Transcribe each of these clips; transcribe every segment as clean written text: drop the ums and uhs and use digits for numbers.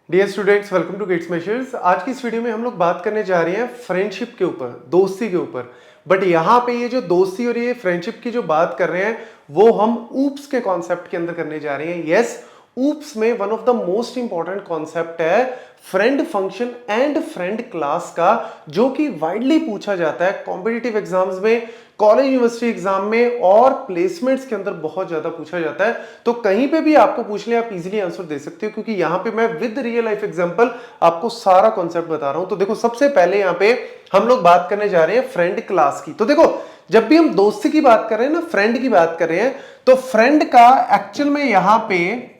Dear students, welcome to gate smashers. आज की इस वीडियो में हम लोग बात करने जा रहे हैं फ्रेंडशिप के ऊपर, दोस्ती के ऊपर। बट यहाँ पे ये जो दोस्ती और ये फ्रेंडशिप की जो बात कर रहे हैं वो हम ऊप्स के कॉन्सेप्ट के अंदर करने जा रहे हैं। यस, ऊप्स में one of the most important concept है friend function and friend class का, जो कि वाइडली पूछा जाता है कॉम्पिटिटिव एग्जाम्स में, कॉलेज यूनिवर्सिटी एग्जाम में और प्लेसमेंट्स के अंदर बहुत ज्यादा पूछा जाता है। तो कहीं पे भी आपको पूछ ले आप इजीली आंसर दे सकते हो, क्योंकि यहाँ पे मैं विद रियल लाइफ एग्जांपल आपको सारा कॉन्सेप्ट बता रहा हूं। तो देखो, सबसे पहले यहाँ पे हम लोग बात करने जा रहे हैं फ्रेंड क्लास की। तो देखो, जब भी हम दोस्ती की बात कर रहे हैं ना, फ्रेंड की बात कर रहे हैं, तो फ्रेंड का एक्चुअल में यहां पे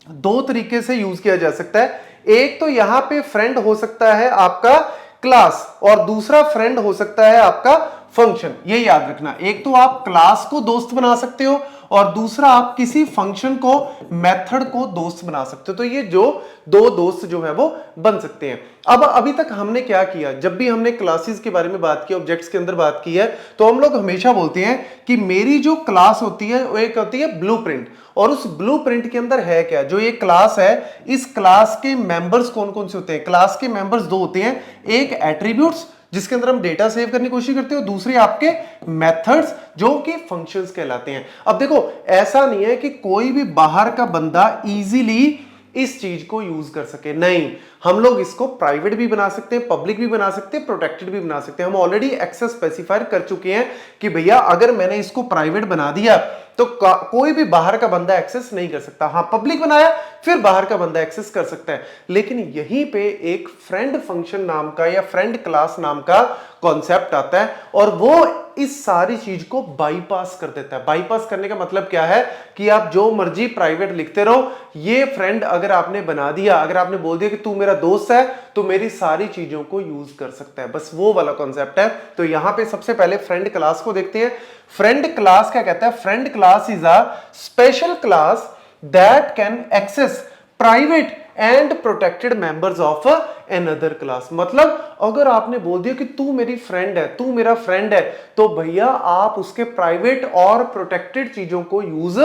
दो तरीके से यूज किया जा सकता है। एक तो यहां पे फ्रेंड हो सकता है आपका क्लास और दूसरा फ्रेंड हो सकता है आपका फंक्शन। ये याद रखना, एक तो आप क्लास को दोस्त बना सकते हो और दूसरा आप किसी फंक्शन को, मेथड को दोस्त बना सकते हो। तो ये जो दो दोस्त जो है वो बन सकते हैं। अब अभी तक हमने क्या किया, जब भी हमने क्लासेस के बारे में बात की, ऑब्जेक्ट्स के अंदर बात की है, तो हम लोग हमेशा बोलते हैं कि मेरी जो क्लास होती है वो एक होती है ब्लूप्रिंट। और उस ब्लूप्रिंट के अंदर है क्या, जो ये क्लास है, इस क्लास के मेंबर्स कौन कौन से होते हैं। क्लास के मेंबर्स दो होते हैं, एक एट्रीब्यूट्स जिसके अंदर हम डेटा सेव करने की कोशिश करते हैं, और दूसरे आपके मेथड्स जो कि फंक्शंस कहलाते हैं। अब देखो, ऐसा नहीं है कि कोई भी बाहर का बंदा इजीली इस चीज को यूज कर सके, नहीं। हम लोग इसको प्राइवेट भी बना सकते हैं, पब्लिक भी बना सकते हैं, प्रोटेक्टेड भी बना सकते हैं। हम ऑलरेडी एक्सेस स्पेसिफाई कर चुके हैं कि भैया अगर मैंने इसको प्राइवेट बना दिया तो कोई भी बाहर का बंदा एक्सेस नहीं कर सकता। हाँ, पब्लिक बनाया फिर बाहर का बंदा एक्सेस कर सकता है। लेकिन यहीं पे एक फ्रेंड फंक्शन नाम का या फ्रेंड क्लास नाम का कॉन्सेप्ट आता है और वो इस सारी चीज को बाईपास कर देता है। बाईपास करने का मतलब क्या है कि आप जो मर्जी प्राइवेट लिखते रहो, ये फ्रेंड अगर आपने बना दिया, अगर आपने बोल दिया कि तू मेरा दोस्त है, तो मेरी सारी चीजों को यूज कर सकता है। बस वो वाला कॉन्सेप्ट है। तो यहां पे सबसे पहले फ्रेंड क्लास को देखते हैं। फ्रेंड क्लास क्या कहता है? Friend class is a special class that can access private and protected members of another class. मतलब अगर आपने बोल दिया कि तू मेरी फ्रेंड है, तू मेरा फ्रेंड है, तो भैया आप उसके प्राइवेट और प्रोटेक्टेड चीजों को यूज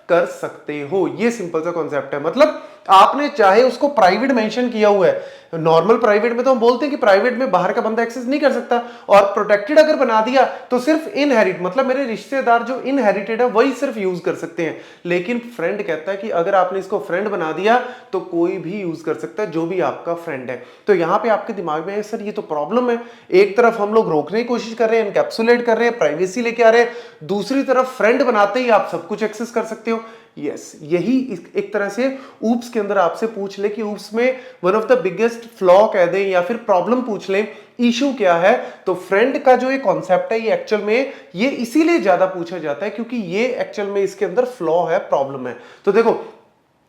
कर सकते हो। ये सिंपल सा कॉन्सेप्ट है। मतलब आपने चाहे उसको प्राइवेट मेंशन किया हुआ है, नॉर्मल प्राइवेट में तो हम बोलते हैं कि प्राइवेट में बाहर का बंदा एक्सेस नहीं कर सकता, और प्रोटेक्टेड अगर बना दिया तो सिर्फ इनहेरिट, मतलब मेरे रिश्तेदार जो इनहेरिटेड है वही सिर्फ यूज कर सकते हैं। लेकिन फ्रेंड कहता है कि अगर आपने इसको फ्रेंड बना दिया तो कोई भी यूज कर सकता है, जो भी आपका फ्रेंड है। तो यहां पे आपके दिमाग में है, सर ये तो प्रॉब्लम है। एक तरफ हम लोग रोकने की कोशिश कर रहे हैं, एनकैप्सुलेट कर रहे हैं, प्राइवेसी लेके आ रहे हैं, दूसरी तरफ फ्रेंड बनाते ही आप सब कुछ एक्सेस कर सकते हो। यस, यही एक तरह से ऊप्स के अंदर आपसे पूछ ले कि ऊप्स में one of the biggest flaw कह दें या फिर प्रॉब्लम पूछ ले, इशू क्या है, तो फ्रेंड का जो ये कॉन्सेप्ट है, ये एक्चुअल में ये इसीलिए ज्यादा पूछा जाता है क्योंकि ये एक्चुअल में इसके अंदर फ्लॉ है, प्रॉब्लम है। तो देखो,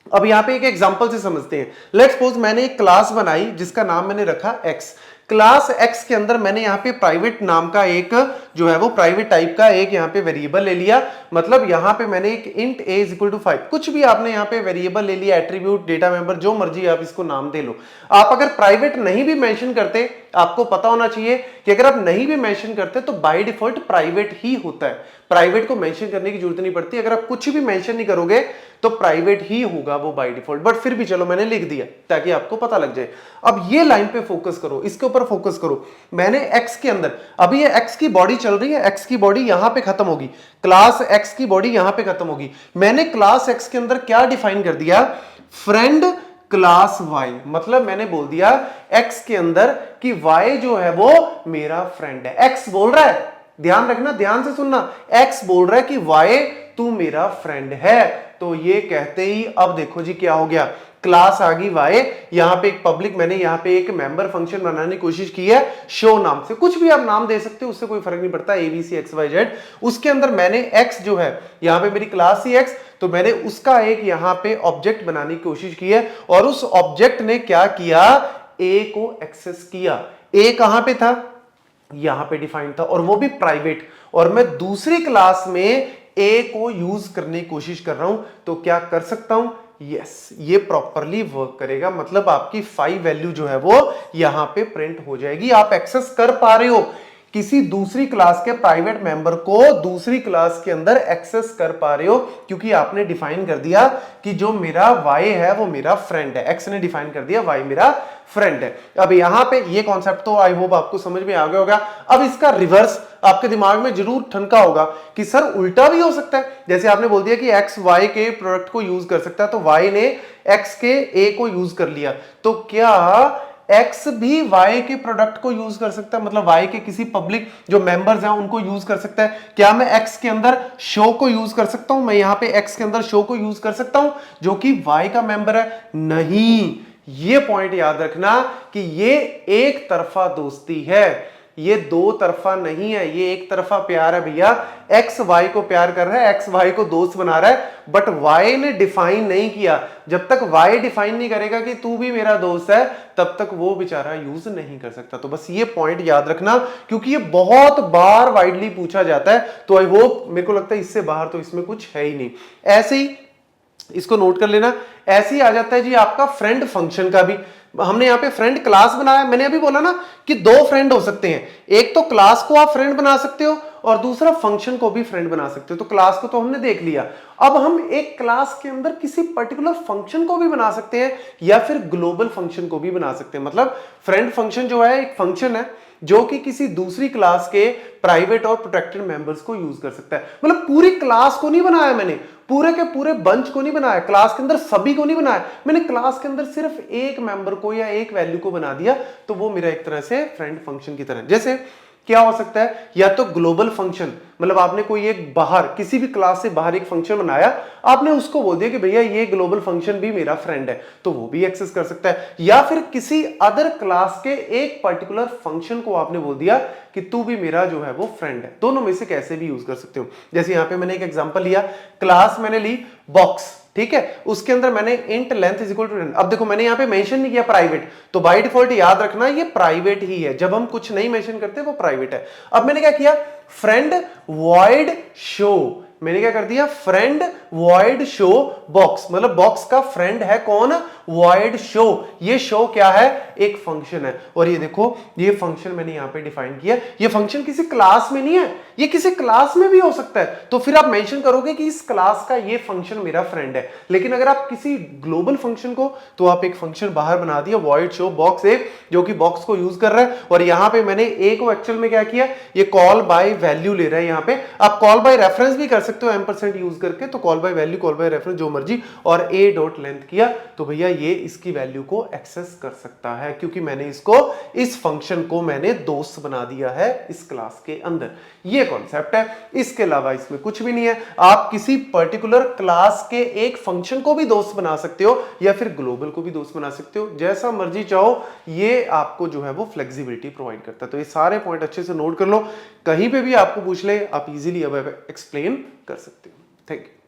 अब यहां पे एक एग्जांपल से समझते हैं। लेट्स सपोज मैंने एक क्लास बनाई जिसका नाम मैंने रखा एक्स। क्लास एक्स के अंदर मैंने यहां पे प्राइवेट नाम का एक जो है वो प्राइवेट टाइप का एक यहां पे वेरिएबल ले लिया। मतलब यहां पे मैंने एक int a is equal to 5, कुछ भी आपने यहां पे वेरिएबल ले लिया, एट्रीब्यूट, डेटा मेंबर, जो मर्जी आप इसको नाम दे लो। आप अगर प्राइवेट नहीं भी मेंशन करते, आपको पता होना चाहिए कि अगर आप नहीं भी मेंशन करते तो बाय डिफॉल्ट प्राइवेट ही होता है। प्राइवेट को मेंशन करने की जरूरत नहीं पड़ती। अगर आप कुछ भी मेंशन नहीं करोगे तो प्राइवेट ही होगा वो बाय डिफॉल्ट। बट फिर भी चलो मैंने लिख दिया ताकि आपको पता लग जाए। अब ये लाइन पे फोकस करो, इसके ऊपर फोकस करो। मैंने एक्स के अंदर, अभी ये एक्स की बॉडी चल रही है, एक्स की बॉडी यहां पे खत्म होगी, क्लास एक्स की बॉडी यहां पे खत्म होगी। मैंने क्लास एक्स के अंदर क्या डिफाइन कर दिया? Friend class y। मतलब मैंने बोल दिया x के अंदर कि y जो है वो मेरा फ्रेंड है। x बोल रहा है, ध्यान रखना, ध्यान से सुनना, x बोल रहा है कि y तू मेरा फ्रेंड है। तो ये कहते ही अब देखो जी क्या हो गया, क्लास आ गई y, यहां पे एक पब्लिक, मैंने यहां पे एक मेंबर फंक्शन बनाने की कोशिश की है शो नाम से। कुछ भी आप नाम दे सकते हो, उससे कोई फर्क नहीं पड़ता, abc xyz। उसके अंदर मैंने x जो है, यहां पे मेरी क्लास ही x, तो मैंने उसका एक यहां पे ऑब्जेक्ट बनाने की कोशिश की है और उस ऑब्जेक्ट ने क्या किया? a को एक्सेस किया। a कहां पे था? यहां पे डिफाइंड था और वो भी प्राइवेट, और मैं दूसरी क्लास में a को यूज करने की कोशिश कर रहा हूं, तो क्या कर सकता हूं? यस, ये प्रॉपरली वर्क करेगा। मतलब आपकी 5 वैल्यू जो है वो यहां पे प्रिंट हो जाएगी। आप एक्सेस कर पा रहे हो किसी दूसरी क्लास के प्राइवेट मेंबर को दूसरी क्लास के अंदर एक्सेस कर पा रहे हो, क्योंकि आपने डिफाइन कर दिया कि जो मेरा y है वो मेरा फ्रेंड है, x ने डिफाइन कर दिया y मेरा फ्रेंड है। अब यहां पे ये कॉन्सेप्ट तो आई होप आपको समझ में आ गया होगा। अब इसका रिवर्स आपके दिमाग में जरूर ठनका होगा कि सर उल्टा भी हो सकता है, जैसे आपने बोल दिया कि x y के प्रोडक्ट को यूज कर सकता है, तो y ने x के a को यूज कर लिया, तो क्या x भी y के प्रोडक्ट को यूज कर सकता है, मतलब y के किसी पब्लिक जो मेंबर्स हैं उनको यूज कर सकता है। क्या मैं x के अंदर शो को यूज कर सकता हूं, मैं यहां पे x के अंदर शो को यूज कर सकता हूं जो कि y का मेंबर है? नहीं, ये पॉइंट याद रखना कि ये एक तरफा दोस्ती है, ये दो तरफा नहीं है, ये एक तरफा प्यार है भैया। एक्स वाई को प्यार कर रहा है, एक्स वाई को दोस्त बना रहा है, बट वाई ने डिफाइन नहीं किया। जब तक वाई डिफाइन नहीं करेगा कि तू भी मेरा दोस्त है, तब तक वो बेचारा यूज नहीं कर सकता। तो बस ये पॉइंट याद रखना, क्योंकि ये बहुत बार वाइडली पूछा जाता है। तो आई होप, मेरे को लगता है इससे बाहर तो इसमें कुछ है ही नहीं। ऐसे ही इसको नोट कर लेना। ऐसे ही आ जाता है जी आपका फ्रेंड फंक्शन का भी। हमने यहाँ पे फ्रेंड क्लास बनाया, मैंने अभी बोला ना कि दो फ्रेंड हो सकते हैं, एक तो क्लास को आप फ्रेंड बना सकते हो और दूसरा फंक्शन को भी फ्रेंड बना सकते हो। तो क्लास को तो हमने देख लिया, अब हम एक क्लास के अंदर किसी पर्टिकुलर फंक्शन को भी बना सकते हैं या फिर ग्लोबल फंक्शन को भी बना सकते हैं। मतलब फ्रेंड फंक्शन जो है एक फंक्शन है जो कि किसी दूसरी क्लास के प्राइवेट और प्रोटेक्टेड मेंबर्स को यूज कर सकता है। मतलब पूरी क्लास को नहीं बनाया मैंने, पूरे के पूरे बंच को नहीं बनाया, क्लास के अंदर सभी को नहीं बनाया, मैंने क्लास के अंदर सिर्फ एक मेंबर को या एक वैल्यू को बना दिया। तो वो मेरा एक तरह से फ्रेंड फंक्शन की तरह। जैसे क्या हो सकता है, या तो ग्लोबल फंक्शन, मतलब आपने कोई एक बाहर किसी भी क्लास से बाहर एक फंक्शन बनाया, आपने उसको बोल दिया कि भैया ये ग्लोबल फंक्शन भी मेरा फ्रेंड है, तो वो भी एक्सेस कर सकता है। या फिर किसी अदर क्लास के एक पर्टिकुलर फंक्शन को आपने बोल दिया कि तू भी मेरा जो है वो फ्रेंड है। दोनों में से कैसे भी यूज कर सकते हो। जैसे यहां पे मैंने एक एग्जांपल लिया, क्लास मैंने ली बॉक्स, ठीक है, उसके अंदर मैंने int length is equal to 10। अब देखो मैंने यहां पे मेंशन नहीं किया प्राइवेट, तो बाय डिफॉल्ट याद रखना ये प्राइवेट ही है, जब हम कुछ नहीं मेंशन करते वो प्राइवेट है। अब मैंने क्या किया, फ्रेंड वॉइड शो, मैंने क्या कर दिया, फ्रेंड वॉइड शो बॉक्स, मतलब बॉक्स का फ्रेंड है कौन, वॉइड शो। ये शो क्या है, एक फंक्शन है। और ये देखो ये फंक्शन मैंने यहां पे डिफाइन किया, ये फंक्शन किसी क्लास में नहीं है, ये किसी क्लास में भी हो सकता है। तो फिर आप मेंशन करोगे कि इस क्लास का ये फंक्शन मेरा फ्रेंड है। लेकिन अगर आप किसी ग्लोबल फंक्शन को, तो आप एक फंक्शन बाहर बना दिया वॉइड शो बॉक्स ए, जो कि बॉक्स को यूज कर रहा है। और यहां पे मैंने ए को एक्चुअल में क्या किया, ये कॉल बाय वैल्यू ले रहा है। यहां पे आप कॉल बाय रेफरेंस भी कर सकते हो एम्परसेंड यूज करके, तो call by value, call by reference, जो मर्जी, और ए डॉट लेंथ किया, तो भैया ये इसकी वैल्यू को एक्सेस कर सकता है, क्योंकि मैंने इसको, इस फंक्शन को मैंने दोस्त बना दिया है इस क्लास के अंदर। ये कॉन्सेप्ट है, इसके अलावा इसमें कुछ भी नहीं है। आप किसी पर्टिकुलर क्लास के एक फंक्शन को भी दोस्त बना सकते हो या फिर ग्लोबल को भी दोस्त बना सकते हो, जैसा मर्जी चाहो। ये आपको जो है वो फ्लेक्सिबिलिटी प्रोवाइड करता है। तो ये सारे पॉइंट अच्छे से नोट कर लो, कहीं पे भी आपको पूछ ले आप इजीली अब एक्सप्लेन कर सकते हो। Thank you.